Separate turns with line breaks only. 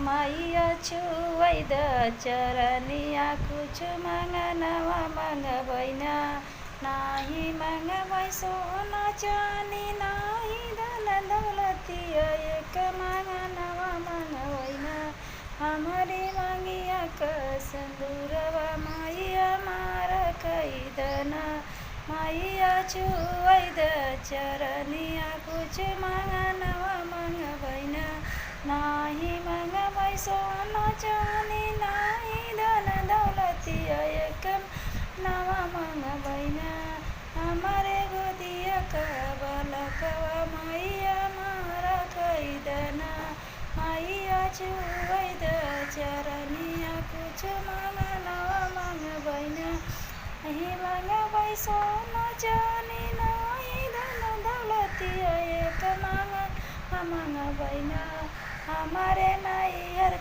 मैया छुवैद चरनिया कुछ मङ्गनवा मङ्गबैन नाही मङ्गबै सोना चानी नाही धन दौलतिया एक मङ्गनवा मङ्गबैन हमारी मांगिया का संदूरवा मैया मार कैदन मैया छुवैद चरनिया कुछ मङ्गनवा मङ्गबैन नाही मङ्गबै सोना चानी नाही धन दौलतिया एक नवा मङ्गबैन हमारे गोदिया का बालकवा मैया मार कैदन मैया छुवैद चरनिया कुछ मङ्गनवा मङ्गबैन नहीं मङ्गबै सोना चानी नाही धन दौलतिया एक मङ्गनवा मङ्गबैन हमारे नैहर